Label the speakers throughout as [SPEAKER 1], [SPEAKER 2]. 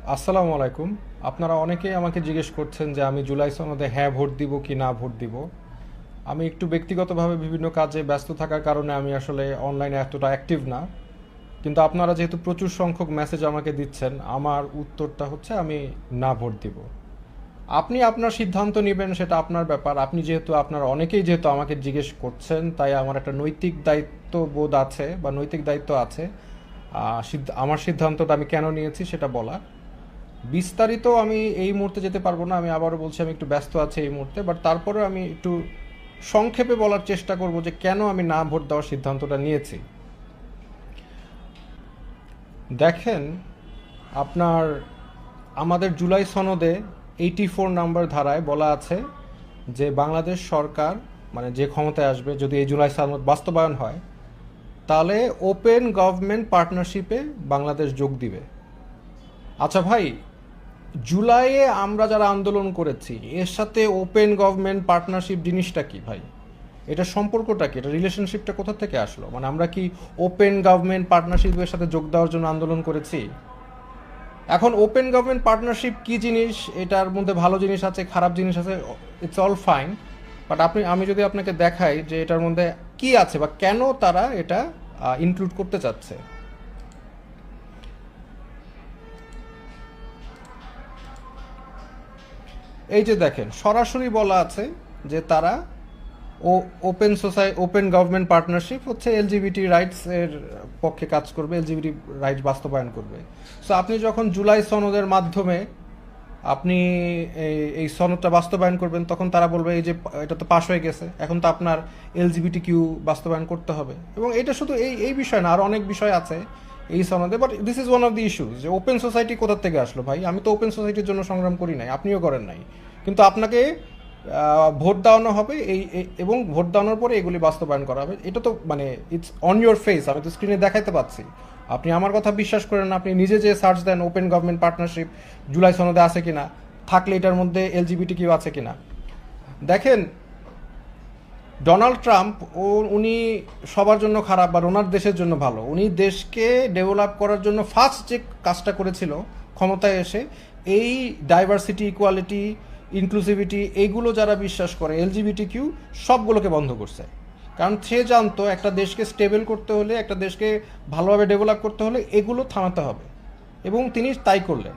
[SPEAKER 1] আসসালামু আলাইকুম। আপনারা অনেকেই আমাকে জিজ্ঞেস করছেন যে আমি জুলাই সনদে হ্যাঁ ভোট দিব কি না ভোট দিব। আমি একটু ব্যক্তিগতভাবে বিভিন্ন কাজে ব্যস্ত থাকার কারণে আমি আসলে অনলাইনে এতটা অ্যাক্টিভ না। কিন্তু আপনারা যেহেতু প্রচুর সংখ্যক মেসেজ আমাকে দিচ্ছেন, আমার উত্তরটা হচ্ছে আমি না ভোট দিব। আপনি আপনার সিদ্ধান্ত নেবেন, সেটা আপনার ব্যাপার। আপনি যেহেতু আপনারা অনেকেই যেহেতু আমাকে জিজ্ঞেস করছেন, তাই আমার একটা নৈতিক দায়িত্ববোধ আছে বা নৈতিক দায়িত্ব আছে আমার সিদ্ধান্তটা আমি কেন নিয়েছি সেটা বলা। বিস্তারিত আমি এই মুহূর্তে যেতে পারবো না, আমি আবারও বলছি আমি একটু ব্যস্ত আছি এই মুহূর্তে, বাট তারপরেও আমি একটু সংক্ষেপে বলার চেষ্টা করব যে কেন আমি না ভোট দেওয়ার সিদ্ধান্তটা নিয়েছি। দেখেন, আপনার আমাদের জুলাই সনদে 84 নাম্বার ধারায় বলা আছে যে বাংলাদেশ সরকার, মানে যে ক্ষমতায় আসবে, যদি এই জুলাই সনদ বাস্তবায়ন হয়, তাহলে ওপেন গভর্নমেন্ট পার্টনারশিপে বাংলাদেশ যোগ দিবে। আচ্ছা ভাই, জুলাইয়ে আমরা যারা আন্দোলন করেছি এর সাথে ওপেন গভর্নমেন্ট পার্টনারশিপ জিনিসটা কি ভাই? এটা সম্পর্কটা কি? এটা রিলেশনশিপটা কোথা থেকে আসলো? মানে আমরা কি ওপেন গভর্নমেন্ট পার্টনারশিপের সাথে যোগ দেওয়ার জন্য আন্দোলন করেছি? এখন ওপেন গভর্নমেন্ট পার্টনারশিপ কি জিনিস, এটার মধ্যে ভালো জিনিস আছে, খারাপ জিনিস আছে, ইটস অল ফাইন। বাট আমি যদি আপনাকে দেখাই যে এটার মধ্যে কি আছে বা কেন তারা এটা ইনক্লুড করতে চাচ্ছে। এই যে দেখেন, সরাসরি বলা আছে যে তারা ও ওপেন গভর্নমেন্ট পার্টনারশিপ হচ্ছে এলজিবিটি রাইটস এর পক্ষে কাজ করবে, এলজিবিটি রাইটস বাস্তবায়ন করবে। সো আপনি যখন জুলাই সনদের মাধ্যমে আপনি এই সনদটা বাস্তবায়ন করবেন, তখন তারা বলবে এই যে এটা তো পাশ হয়ে গেছে, এখন তো আপনার এলজিবিটি কিউ বাস্তবায়ন করতে হবে। এবং এটা শুধু এই এই বিষয় না, আর অনেক বিষয় আছে এই সনদে। But this is one of the issues যে ওপেন সোসাইটি কোথা থেকে আসলো ভাই? আমি তো ওপেন সোসাইটির জন্য সংগ্রাম করি নাই, আপনিও করেন নাই। কিন্তু আপনাকে ভোট দেওয়ানো হবে এবং ভোট দেওয়ানোর পরে এগুলি বাস্তবায়ন করা হবে। এটা তো মানে ইটস অন ইউর ফেস, আমি তো স্ক্রিনে দেখাতে পাচ্ছি। আপনি আমার কথা বিশ্বাস করেন না, আপনি নিজে যে সার্চ দেন ওপেন গভর্নমেন্ট পার্টনারশিপ জুলাই সনদে আছে কিনা, থাকলে এটার মধ্যে এলজিবিটি কিউ আছে কিনা। দেখেন, ডোনাল্ড ট্রাম্প উনি সবার জন্য খারাপ বা ওনার দেশের জন্য ভালো, উনি দেশকে ডেভেলপ করার জন্য ফার্স্ট যে কাজটা করেছিল ক্ষমতায় এসে, এই ডাইভার্সিটি, ইকুয়ালিটি, ইনক্লুসিভিটি, এইগুলো যারা বিশ্বাস করে, এলজিবিটি কিউ, সবগুলোকে বন্ধ করছে। কারণ সে জানতো একটা দেশকে স্টেবল করতে হলে, একটা দেশকে ভালোভাবে ডেভেলপ করতে হলে এগুলো থামাতে হবে, এবং তিনি তাই করলেন।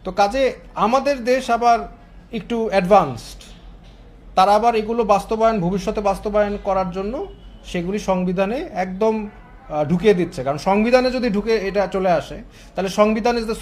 [SPEAKER 1] তো কাজে আমাদের দেশ আবার একটু অ্যাডভান্সড, তারা আবার এগুলো ভবিষ্যতে বাস্তবায়ন করার জন্য সেগুলি সংবিধানে একদম ঢুকিয়ে দিচ্ছে। কারণ সংবিধানে যদি ঢুকে এটা চলে আসে, তাহলে সংবিধান ইজ দ্য